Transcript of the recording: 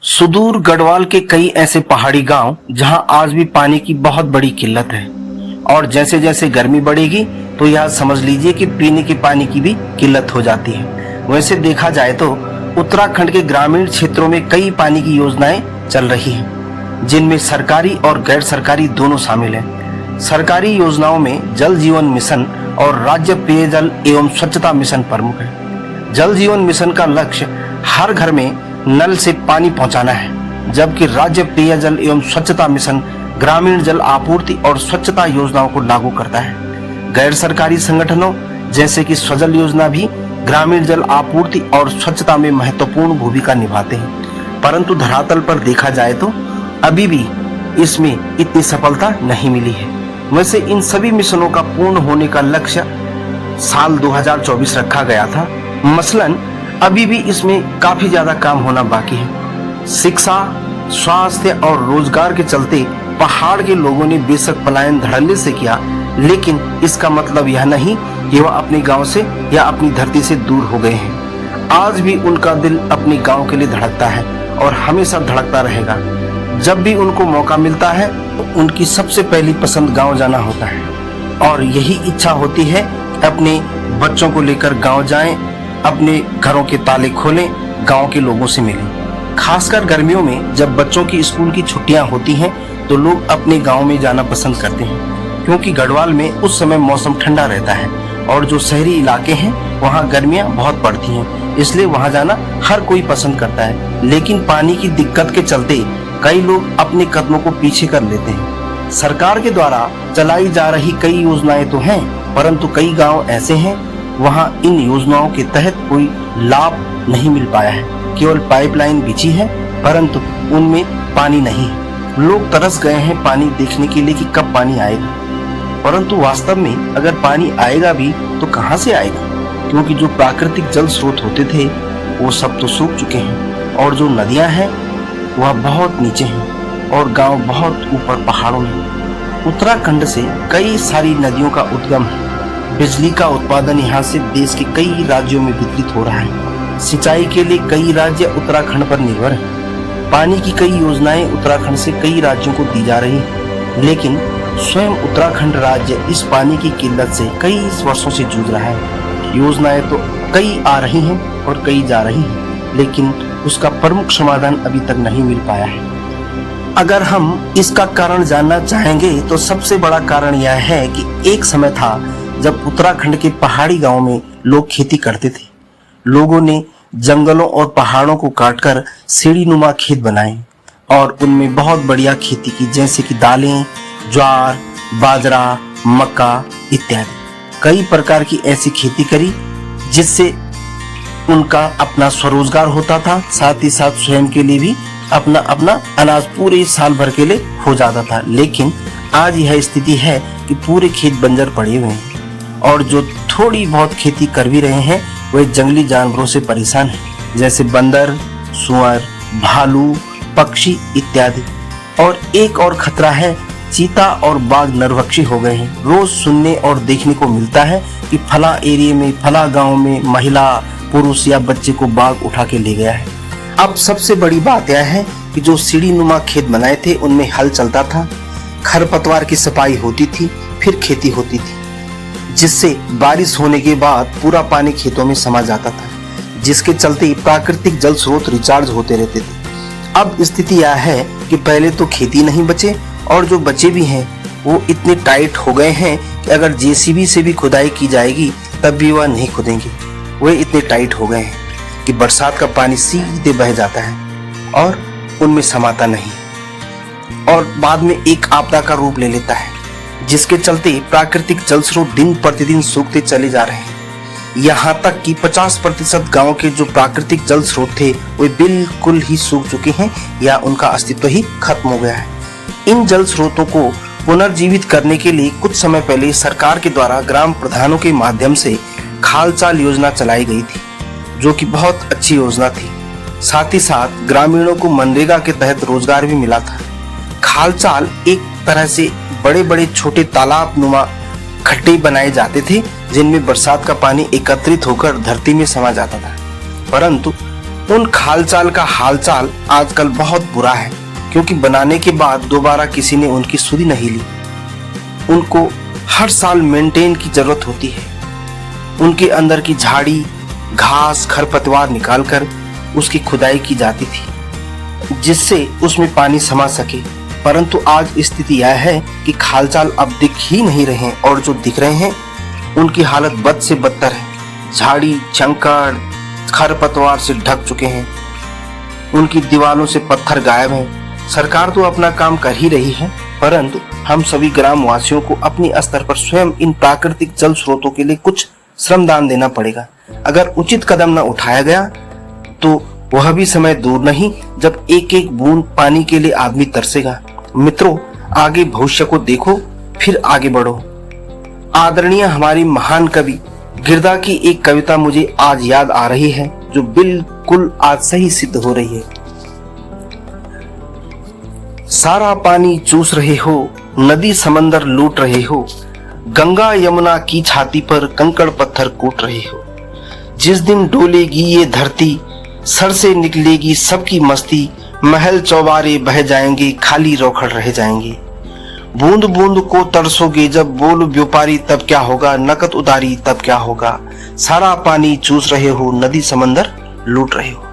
सुदूर गढ़वाल के कई ऐसे पहाड़ी गांव जहां आज भी पानी की बहुत बड़ी किल्लत है और जैसे जैसे गर्मी बढ़ेगी तो यह समझ लीजिए कि पीने के पानी की भी किल्लत हो जाती है। वैसे देखा जाए तो उत्तराखंड के ग्रामीण क्षेत्रों में कई पानी की योजनाएं चल रही हैं, जिनमें सरकारी और गैर सरकारी दोनों शामिल हैं। सरकारी योजनाओं में जल जीवन मिशन और राज्य पेयजल एवं स्वच्छता मिशन प्रमुख है। जल जीवन मिशन का लक्ष्य हर घर में नल से पानी पहुंचाना है, जबकि राज्य पेयजल एवं स्वच्छता मिशन ग्रामीण जल आपूर्ति और स्वच्छता योजनाओं को लागू करता है। गैर सरकारी संगठनों जैसे कि स्वजल योजना भी ग्रामीण जल आपूर्ति और स्वच्छता में महत्वपूर्ण भूमिका निभाते हैं, परंतु धरातल पर देखा जाए तो अभी भी इसमें इतनी सफलता नहीं मिली है। वैसे इन सभी मिशनों का पूर्ण होने का लक्ष्य साल 2024 रखा गया था। मसलन अभी भी इसमें काफी ज्यादा काम होना बाकी है। शिक्षा, स्वास्थ्य और रोजगार के चलते पहाड़ के लोगों ने बेशक पलायन धड़ल्ले से किया, लेकिन इसका मतलब यह नहीं कि वह अपने गांव से या अपनी धरती से दूर हो गए हैं। आज भी उनका दिल अपने गांव के लिए धड़कता है और हमेशा धड़कता रहेगा। जब भी उनको मौका मिलता है तो उनकी सबसे पहली पसंद गांव जाना होता है और यही इच्छा होती है कि अपने बच्चों को लेकर गांव जाएं, अपने घरों के ताले खोलें, गांव के लोगों से मिलें। खासकर गर्मियों में जब बच्चों की स्कूल की छुट्टियां होती हैं तो लोग अपने गांव में जाना पसंद करते हैं, क्योंकि गढ़वाल में उस समय मौसम ठंडा रहता है और जो शहरी इलाके हैं वहां गर्मियां बहुत पड़ती हैं, इसलिए वहां जाना हर कोई पसंद करता है। लेकिन पानी की दिक्कत के चलते कई लोग अपने कदमों को पीछे कर लेते हैं। सरकार के द्वारा चलाई जा रही कई योजनाएं तो हैं, परंतु कई गाँव ऐसे हैं वहां इन योजनाओं के तहत कोई लाभ नहीं मिल पाया है। केवल पाइपलाइन बिछी है, परंतु उनमें पानी नहीं है। लोग तरस गए हैं पानी देखने के लिए कि कब पानी आएगा, परंतु वास्तव में अगर पानी आएगा भी तो कहां से आएगा, क्योंकि जो प्राकृतिक जल स्रोत होते थे वो सब तो सूख चुके हैं और जो नदियां हैं वह बहुत नीचे हैं और गांव बहुत ऊपर पहाड़ों में। उत्तराखंड से कई सारी नदियों का उद्गम है। बिजली का उत्पादन यहाँ से देश के कई राज्यों में वितरित हो रहा है। सिंचाई के लिए कई राज्य उत्तराखंड पर निर्भर हैं। पानी की कई योजनाएं उत्तराखंड से कई राज्यों को दी जा रही हैं, लेकिन स्वयं उत्तराखंड राज्य इस पानी की किल्लत से कई वर्षों से जूझ रहा है। योजनाएं तो कई आ रही हैं और कई जा रही हैं, लेकिन उसका प्रमुख समाधान अभी तक नहीं मिल पाया है। अगर हम इसका कारण जानना चाहेंगे तो सबसे बड़ा कारण यह है कि एक समय था जब उत्तराखंड के पहाड़ी गांवों में लोग खेती करते थे। लोगों ने जंगलों और पहाड़ों को काटकर सीढ़ी नुमा खेत बनाए और उनमें बहुत बढ़िया खेती की, जैसे कि दालें, ज्वार, बाजरा, मक्का इत्यादि। कई प्रकार की ऐसी खेती करी जिससे उनका अपना स्वरोजगार होता था, साथ ही साथ स्वयं के लिए भी अपना अपना अनाज पूरे साल भर के लिए हो जाता था। लेकिन आज यह स्थिति है कि पूरे खेत बंजर पड़े हुए हैं और जो थोड़ी बहुत खेती कर भी रहे हैं वे जंगली जानवरों से परेशान हैं, जैसे बंदर, सुअर, भालू, पक्षी इत्यादि। और एक और खतरा है, चीता और बाघ नरभक्षी हो गए हैं। रोज सुनने और देखने को मिलता है कि फला एरिया में, फला गांव में महिला, पुरुष या बच्चे को बाघ उठा के ले गया है। अब सबसे बड़ी बात यह है कि जो सीढ़ी नुमा खेत बनाए थे उनमें हल चलता था, खरपतवार की सफाई होती थी, फिर खेती होती थी, जिससे बारिश होने के बाद पूरा पानी खेतों में समा जाता था, जिसके चलते प्राकृतिक जल स्रोत रिचार्ज होते रहते थे। अब स्थिति यह है कि पहले तो खेती नहीं बचे और जो बचे भी हैं वो इतने टाइट हो गए हैं कि अगर जेसीबी से भी खुदाई की जाएगी तब भी वह नहीं खुदेंगे। वे इतने टाइट हो गए हैं कि बरसात का पानी सीधे बह जाता है और उनमें समाता नहीं और बाद में एक आपदा का रूप ले लेता है, जिसके चलते प्राकृतिक जल स्रोत दिन प्रतिदिन सूखते चले जा रहे हैं। यहाँ तक कि 50% गांव के जो प्राकृतिक जल स्रोत थे वे बिल्कुल ही सूख चुके हैं या उनका अस्तित्व ही खत्म हो गया है। इन जल स्रोतों को पुनर्जीवित करने के लिए कुछ समय पहले सरकार के द्वारा ग्राम प्रधानों के माध्यम से खाल चाल योजना चलाई गई थी, जो कि बहुत अच्छी योजना थी। साथ ही साथ ग्रामीणों को मनरेगा के तहत रोजगार भी मिला था। खाल चाल एक तरह से बड़े बड़े छोटे तालाब नुमा खड्डे बनाए जाते थे, जिनमें बरसात का पानी एकत्रित होकर धरती में समा जाता था, परंतु उन खालचाल का हालचाल आजकल बहुत बुरा है, क्योंकि बनाने के बाद दोबारा किसी ने उनकी सुधि नहीं ली। उनको हर साल मेंटेन की जरूरत होती है। उनके अंदर की झाड़ी, घास, खरपतवार निकालकर उसकी खुदाई की जाती थी, जिससे उसमें पानी समा सके। परंतु आज स्थिति यह है कि खालचाल अब दिख ही नहीं रहे हैं, और जो दिख रहे हैं उनकी हालत बद से बदतर है। झाड़ी, चंकड़, खरपतवार से ढक चुके हैं। उनकी दीवारों से पत्थर गायब हैं। सरकार तो अपना काम कर ही रही है, परंतु हम सभी ग्रामवासियों को अपनी स्तर पर स्वयं इन प्राकृतिक जल स्रोतों के लिए कुछ श्रमदान देना पड़ेगा। अगर उचित कदम न उठाया गया तो वह भी समय दूर नहीं जब एक एक बूंद पानी के लिए आदमी तरसेगा। मित्रों, आगे भविष्य को देखो, फिर आगे बढ़ो। आदरणीय हमारी महान कवि गिरदा की एक कविता मुझे आज याद आ रही है, जो बिल्कुल आज सही सिद्ध हो रही है। सारा पानी चूस रहे हो, नदी समंदर लूट रहे हो, गंगा यमुना की छाती पर कंकड़ पत्थर कूट रहे हो। जिस दिन डोलेगी ये धरती, सर से निकलेगी सबकी मस्ती, महल चौबारे बह जाएंगे, खाली रौखड़ रह जाएंगे। बूंद बूंद को तरसोगे जब, बोल व्यापारी तब क्या होगा, नकद उधारी तब क्या होगा। सारा पानी चूस रहे हो, नदी समंदर लूट रहे हो।